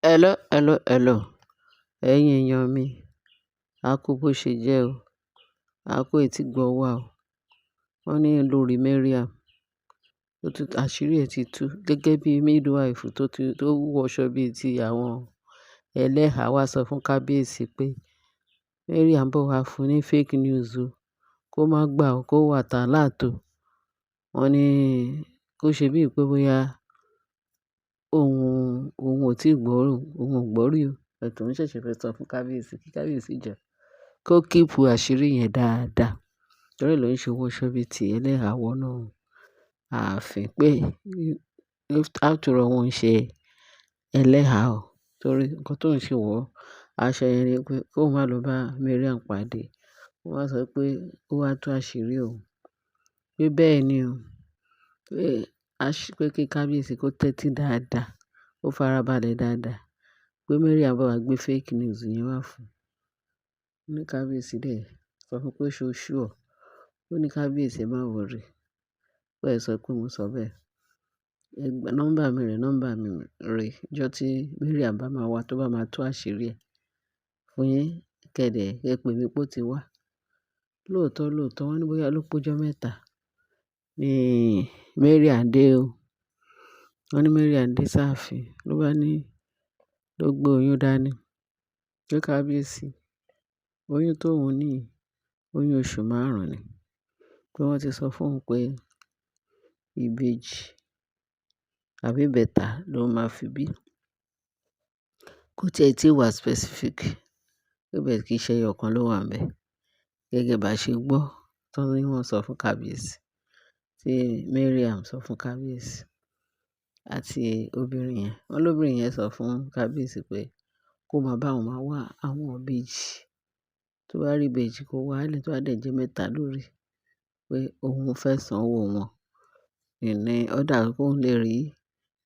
Hello, hello, hello. Ẹ̀yin èèyàn mi, a kú bó ṣe jẹ́ o. A kú etí gbọ́ wá o. Wọ́n ní lórí Mariam, àṣírí ẹ̀ ti tú gẹ́gẹ́ bí midwife tó wọṣọ bíi ti àwọn ẹlẹ́hà wá sọ fún kábíyèsí pé Mariam bọ̀ wá fún ní fake news o, kó má gbà ó, kó wà tán láàtò. Wọ́n ní kó ṣe bíi pé bóyá òun ò tí gbọ́rò, òun ò gbọ́rí o. Ẹ̀tọ́ ń ṣẹ̀ṣẹ̀ fẹ́ sọ fún kábíyèsí kí kábíyèsí jọ kó kíìpù àṣírí yẹn dáadáa. Torí ló ń ṣe wọṣọ bíi ti ẹlẹ́hà wọnú ààfin pé after all wọn ń ṣe ẹlẹ́hà o. Torí nǹkan tó ń ṣe wọ̀ aṣọ yẹn ni pé kó má lọ bá Mariam pàdé. Wọ́n wá sọ pé ó wá tú àṣírí o. Pé bẹ́ẹ̀ ni o. Pé kí kábíyèsí kó tẹ́tí dáadáa, ó farabalẹ̀ dáadáa. Pé Mariam bọ̀ wá gbé fake news yẹn wá fún un. Ó ní kábíyèsí dẹ̀ sọ fún pé ṣó sure. Ó ní kábíyèsí má worry. Pé ẹ sọ pé mo sọ bẹ́ẹ̀. Nọ́mbà mi rè. Ọjọ́ tí Mariam bá máa wá tó bá máa tú àṣírí ẹ̀ fún yín kẹ̀dẹ̀ ẹ pè mí pé ó ti wá. Lóòótọ́ wọ́n ní bóyá ló pójọ́ mẹ́ta ni Mariam dé o. Wọ́n ní Mariam dé sáàfin ló gbé oyún dání. Pé kábíyèsí, oyún tóun ní oyún oṣù 5 ni. Pé wọ́n ti sọ fún òun pé ìbejì àbí ìbẹta ló máa fi bí. Kò tiẹ̀ tí wà specific. Pé bẹ́ẹ̀ kì í ṣe ẹyọ̀kan ló wà ńbẹ̀. Gẹ́gẹ́ bá ṣe gbọ́ tán ni wọ́n sọ fún kábíyèsí. Tí Mariam sọ fún kábíyèsí àti obìnrin yẹn. Wọ́n lóbìnrin yẹn sọ fún kábíyèsí pé kó máa bá òun máa wá àwọn ìbejì. Tó bá rí ìbejì kó wá lẹ̀ tó bá dẹ̀ jẹ́ mẹ́ta lórí. Pé òun fẹ́ sanwó wọn. Ìní order kó lè rí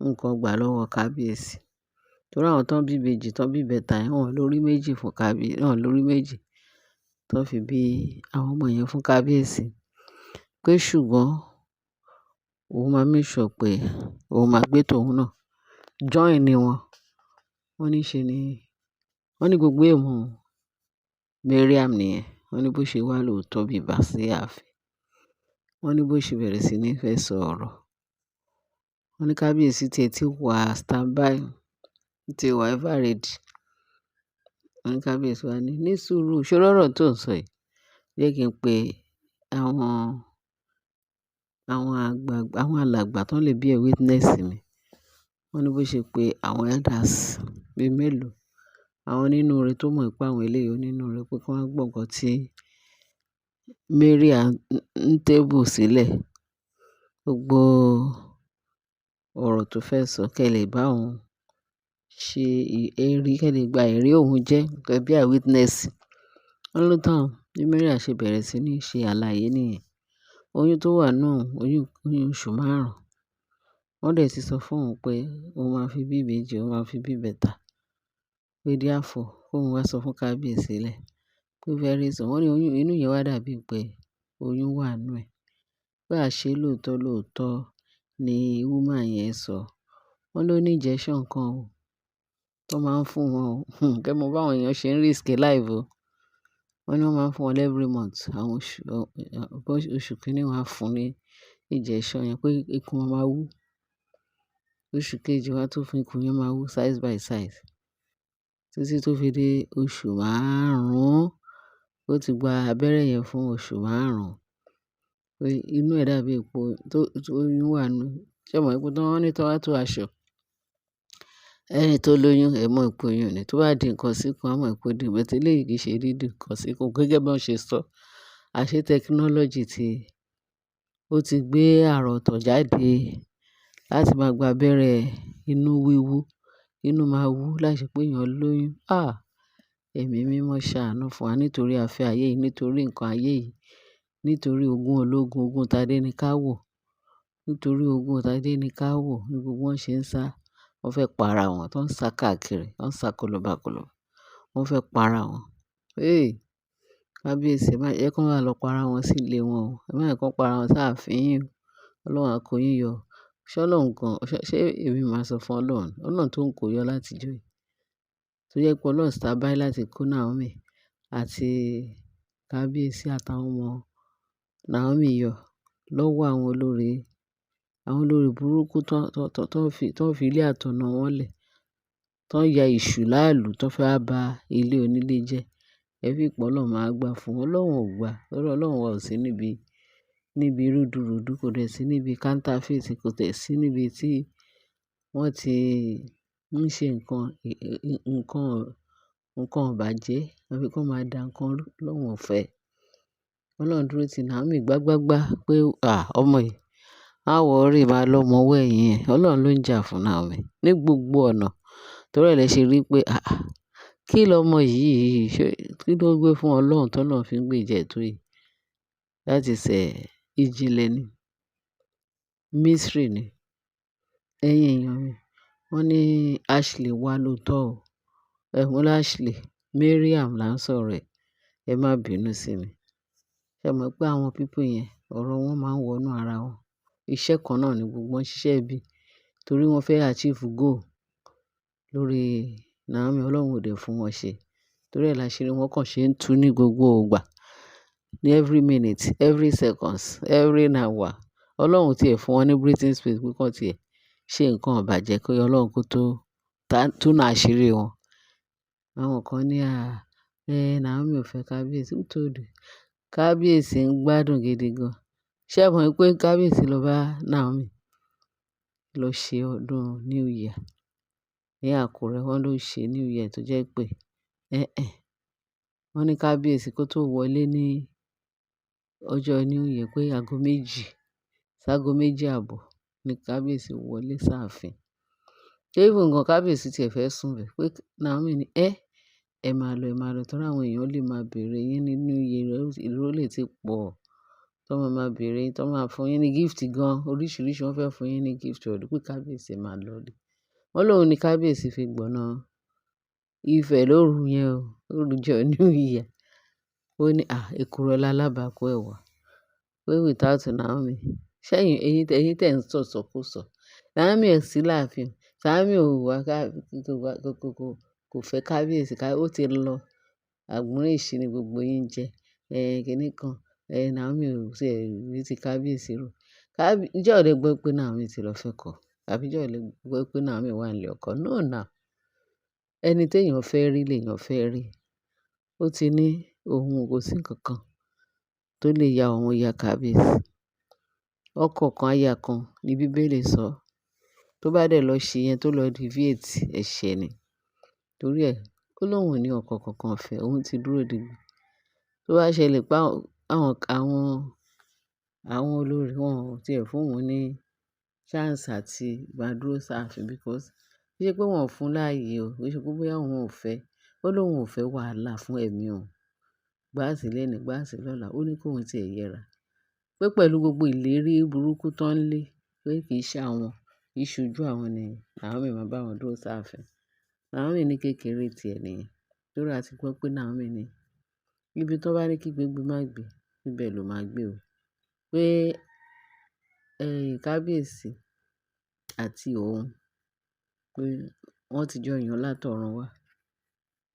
nǹkan gbà lọ́wọ́ kábíyèsí. Torí àwọn tán bí ìbejì tán bí ìbẹta yẹn wọ́n lórí méjì fún kábíyèsí. Wọ́n lórí méjì tán fi bí àwọn ọmọ yẹn fún kábíyèsí. Pé ṣùgbọ́n òun máa make sure pé òun máa gbé tòun náà join ni wọn. Wọ́n ní gbogbo èèmọ̀ Mariam nìyẹn. Wọ́n ní bó ṣe wá lóòótọ́ bí ìbá sí ààfin. Wọ́n ní bó ṣe bẹ̀rẹ̀ sí ní fẹ́ sọ ọ̀rọ̀. Wọ́n ní kábíyèsí tiẹ̀ tí wà standby, tí wà ever ready. Wọ́n ní kábíyèsí wá ní sùúrù. Ṣé ọ̀rọ̀ tó ń sọ yìí jẹ́ kí n pe àwọn alàgbà tán lè bí witness mi. Wọ́n ní bó ṣe pé àwọn elders bí mélòó. Àwọn onínúure tó mọ̀ pé àwọn eléyìí onínúure pé kí wọ́n gbọ́ nǹkan tí Mariam ń table sílẹ̀. Gbogbo ọ̀rọ̀ tó fẹ́ sọ kẹ́ lè bá òun ṣe ẹ̀rí, kẹ́ lè gba ẹ̀rí òun jẹ́ gẹ́gẹ́ bí witness. Wọ́n ló tán bí Mariam ṣe bẹ̀rẹ̀ sí ní ṣe àlàyé nìyẹn. Oyún tó wà náà oyún oṣù 5. Wọ́n dẹ̀ ti sọ fún òun pé òun máa fi bí ìbejì, òun máa fi bí ìbẹta. Pé therefore kóun wá sọ fún kábíyèsí lẹ̀. Pé very soon. Wọ́n ní oyún inú yẹn wá dàbí pé oyún wà nínú ẹ̀. Pé àṣé lóòótọ́ ni woman yẹn sọ. Wọ́n ló ní injection kan o tó máa ń fún wọn o. Kẹ́ mọ báwọn èèyàn ṣe ń risk life o. Wọ́n ní wọ́n máa ń fún wọn every month. Àwọn oṣù kìíní wọ́n á fún ní injection yẹn pé ikùn wọn máa wú. Oṣù kejì wọ́n á tún fún ikùn yẹn máa wú size by size. Títí tó fi dé oṣù 5. Ó ti gba abẹ́rẹ́ yẹn fún oṣù 5. Pé inú ẹ̀ dàbí epo tó oyún wà nínú. Ṣé mọ̀ ipò tí wọ́n ní tí wọ́n á tú aṣọ. Ẹni tó lóyún ẹ̀ mọ̀ ipò oyún ni. Tó bá di nǹkan síkùn, a mọ̀ ipò dì. But eléyìí kì í ṣe dídì nǹkan síkùn. Gẹ́gẹ́ bí wọ́n ṣe sọ. Àṣé technology ó ti gbé àrà ọ̀tọ̀ jáde láti máa gba abẹ́rẹ́ inú wíwú. Inú máa wú láìṣe pé èèyàn lóyún. Ẹ̀mí mímọ́ ṣàánú fún wa nítorí afẹ́ ayé yìí, nítorí nǹkan ayé yìí, nítorí ogún ológun, ogún tadé ni ká wò. Nítorí ogún tadé ni ká wò ní gbogbo wọn ṣe ń sá. Wọ́n fẹ́ para wọn, tó ń sá káàkiri, tó ń sá kọlọ̀bákọlọ̀. Wọ́n fẹ́ para wọn. Kábíyèsí má jẹ́ kí wọ́n wá lọ para wọn sí ilé wọn o. Ẹ má jẹ́ kí wọ́n para wọn sáàfin yín o. Ọlọ́run á kó yín yọ. Ṣé Ọlọ́run gan, ṣé èmi máa sọ fún Ọlọ́run? Ọlọ́run tó ń kó yọ láti jọ́ yìí. jẹ́ pé Ọlọ́run standby láti kó Naomi àti kábíyèsí àtàwọn ọmọ Naomi yọ lọ́wọ́ àwọn olórí burúkú tó ń fi ilé àtọ̀nà wọn lẹ̀, tó ń ya èṣù láàlú, tó fẹ́ wá ba ilé onílé jẹ́. Ẹ fi pé Ọlọ́run máa gbà fún wọn. Ọlọ́run ò gbà. Ọlọ́run wà ò sí níbi rúdurùdu, kò dẹ̀ sí níbi counterfeit, kò dẹ̀ sí níbi tí wọ́n ti ń ṣe nǹkan ìbàjẹ́ àbí kó máa da nǹkan rú. Ọlọ́run ò fẹ́. Ọlọ́run dúró ti Naomi gbágbágbá pé ọmọ yìí, má worry, máa lọ́mọ ọwọ́ ẹ̀yìn ẹ̀. Ọlọ́run ló ń jà fún Naomi ní gbogbo ọ̀nà. Torí ẹ lẹ ṣe rí pé kí lọmọ yìí kí ló gbé fún Ọlọ́run tó Ọlọ́run fi ń gbèjà ẹ̀ tó yìí. Láti ìjìnlẹ̀ ni, mystery ni. Ẹ̀yin èèyàn mi, wọ́n ní Ashley wá lóòótọ́ o. Wọ́n ní Ashley, Mariam là ń sọ̀rọ̀ ẹ̀. Ẹ má bínú sí mi. Ṣé mọ̀ pé àwọn people yẹn ọ̀rọ̀ wọn máa ń wọnú ara wọn. Iṣẹ́ kan náà ni gbogbo wọn ṣiṣẹ́ bí. Torí wọ́n fẹ́ achieve goal lórí Naomi, Ọlọ́run ò dẹ̀ fún wọn ṣe. Torí ẹ̀ láṣìírí wọn kàn ṣe ń tú ní gbogbo ìgbà. Ní every minute, every seconds, every hour. Ọlọ́run tí ẹ̀ fún wọn ní breathing space pé kàn tí ẹ̀ ṣe nǹkan ìbàjẹ́ kí Ọlọ́run kó tó túnú àṣírí wọn. Àwọn kan ní Naomi ò fẹ́ kábíyèsí. Who told you? Kábíyèsí ń gbádùn gidi gan. Ṣé ẹ mọ̀ pé kábíyèsí lọ bá Naomi lọ ṣe ọdún New Year ní Àkúrẹ́? Wọ́n ló ṣe New Year tó jẹ́ pé wọ́n ní kábíyèsí kó tó wọlé ní ọjọ́ New Year pé aago 2 ságo 2:30 ni kábíyèsí wọlé sáàfin. Even gan kábíyèsí tiẹ̀ fẹ́ sùn bẹ̀ pé Naomi ní ẹ máa lọ torí àwọn èèyàn lè máa bèèrè yín ní New Year, ìró lè ti pọ̀ tó máa bèèrè yín, tó máa fún yín ní gift gan oríṣiríṣi. Wọ́n fẹ́ fún yín ní gift ọdún pé kábíyèsí máa lọ lé. Wọ́n lóun ní kábíyèsí fi gbọ̀nà Ifẹ̀ lóru yẹn o, lórúkọ New Year. Ó ní èkùrọ́ lálábàákú ẹ̀wà pé without Naomi. Ṣẹ́yìn ẹ̀yin tẹ̀ ń sọ̀sọ̀kúsọ. Naomi ò sí láàfin. Naomi ò wá kò fẹ́ kábíyèsí. Ó ti lọ. Àgbọ̀nrín ìṣí ni gbogbo yín jẹ. Kìíní kan. Naomi ò tiẹ̀ rí ti kábíyèsí rò. Ǹjẹ́ o lè gbọ́ pé Naomi ti lọ fẹ́ kọ̀? Àbí ǹjẹ́ o lè gbọ́ pé Naomi wà nílé ọkọ? No now. Ẹni tí èèyàn fẹ́ rí lèèyàn fẹ́ rí. Ó ti ní òun kò sí nǹkan kan tó lè ya òun ya kábíyèsí. Ọkọ kan aya kan ni Bíbélì sọ. Tó bá dẹ̀ lọ ṣe yẹn tó lọ deviate, ẹ̀ṣẹ̀ ni. Torí ẹ̀, ó lóun ò ní ọkọ kankan fẹ́, òun ti dúró digbí. Tó bá ṣẹlẹ̀ pé àwọn olórí wọn ò tiẹ̀ fún òun ní chance àti máa dúró sáàfin because kì í ṣe pé wọn ò fún láàyè o, kì í ṣe pé bóyá òun ò fẹ́. Ó lóun ò fẹ́ wàhálà fún ẹ̀mí òun. Gbáàsì lẹ́ni, gbáàsì lọ́la. Ó ní kóun ti ẹ̀ yẹra. Pé pẹ̀lú gbogbo ìlérí burúkú tó ń lé, pé kì í ṣe àwọn, kì í ṣojú àwọn ni Naomi máa bá wọn dúró sáàfin. Naomi ní kékeré tiẹ̀ nìyẹn. Torí a ti gbọ́ pé Naomi ní ibi tó bá ní kí gbégbé má gbé, ibẹ̀ ló máa gbé o. Pé kábíyèsí àti òun pé wọ́n ti jọ yàn látọ̀run wá.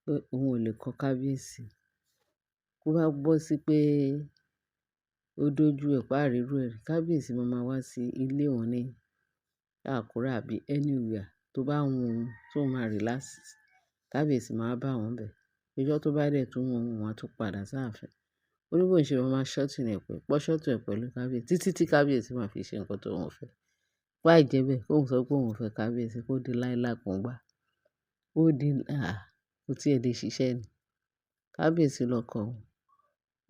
Pé òun ò lè kọ kábíyèsí. Kó bá bọ́ sí pé ó dójú ẹ̀ pàrírú ẹ̀, kábíyèsí máa wá sí ilé òun ní Àkúrẹ́ àbí anywhere tó bá wù ú tó máa relax. Kábíyèsí máa bá wọn bẹ̀. Ọjọ́ tó bá dẹ̀ tún wọn á tún padà sáàfin. Ó ní bó ṣe máa shorten ẹ̀ pẹ̀lú kábíyèsí títí tí kábíyèsí máa fi ṣe nǹkan tó òun fẹ́. Why jẹ́ bẹ́ẹ̀? Kóun sọ pé òun fẹ́ kábíyèsí kó di láílákùngbá. Ó di kò tí ẹ lè ṣiṣẹ́ ni. Kábíyèsí lọkọ òun.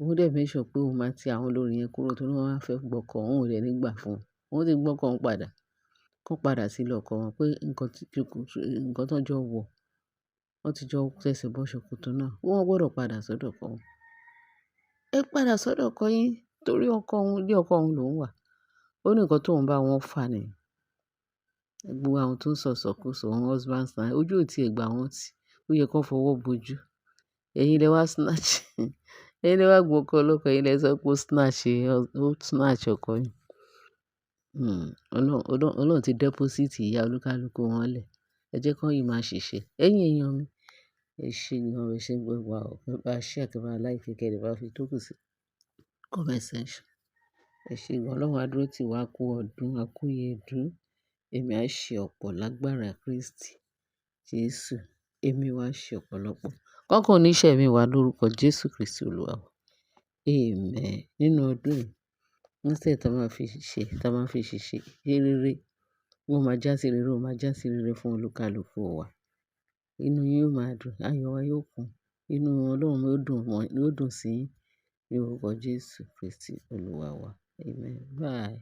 Òun dẹ̀ make sure pé òun máa ti àwọn olórí yẹn kúrò torí wọ́n máa fẹ́ gbọ́kọ òun ò dẹ̀ ní gbà fún un. Òun ti gbọ́kọ òun padà. Kó padà sí ilé ọkọ wọn pé nǹkan tó jọ wọ̀, wọ́n ti jọ tẹsẹ̀ bọ́ ṣòkòtò náà. Wọ́n gbọdọ̀ padà sọ́dọ̀ ọkọ wọn. Ẹ padà sọ́dọ̀ ọkọ yín torí ilé ọkọ òun lòún wà. Ó ní nǹkan tóun bá wọn fà ni. Gbogbo àwọn tó ń sọ̀sọ̀kúsọ, àwọn husbands náà, ojú ò tí ì gbà wọ́n tì. Ó yẹ kó fọwọ́ bojú. Ẹ̀yin lẹ wá snatch. Ẹ̀yin lẹ wá gbọ́kọ ọlọ́kọ, ẹ̀yin lẹ sọ pé ó snatch ọkọ yín. Ọlọ́run ti deposit ìyá olúkálùkù wọn lẹ̀. Ẹ jẹ́ kó yìí máa ṣiṣẹ́. Ẹ̀yin èèyàn mi, Ẹ ṣé gan, ẹ ṣé gbogbo wa o. Ẹ bá share, kí ẹ bá like, kí ẹ dẹ̀ bá fi tókù sí comment section. Ẹ ṣé gan. Ọlọ́run á dúró tì wá, a kú ọdún, a kú ìyèdún. Èmi á ṣe ọ̀pọ̀ lágbára Kristi Jésù. Èmi wá ṣe ọ̀pọ̀lọpọ̀. Kọ́kàn oníṣẹ́ mi wá lórúkọ Jésù Kristi Olúwa wa. Amen. Nínú ọdún yìí, níṣẹ́ tí a máa fi ṣe, tí a máa fi ṣiṣẹ́ rere, wọ́n máa já sí rere, wọ́n máa já sí rere fún olúkàlùkù wa. Inú yín yóò máa dùn, ayọ̀ wa yóò kún. Inú Ọlọ́run yóò dùn sí yín ní orúkọ Jésù Kristi Olúwa wa. Amen. Bye.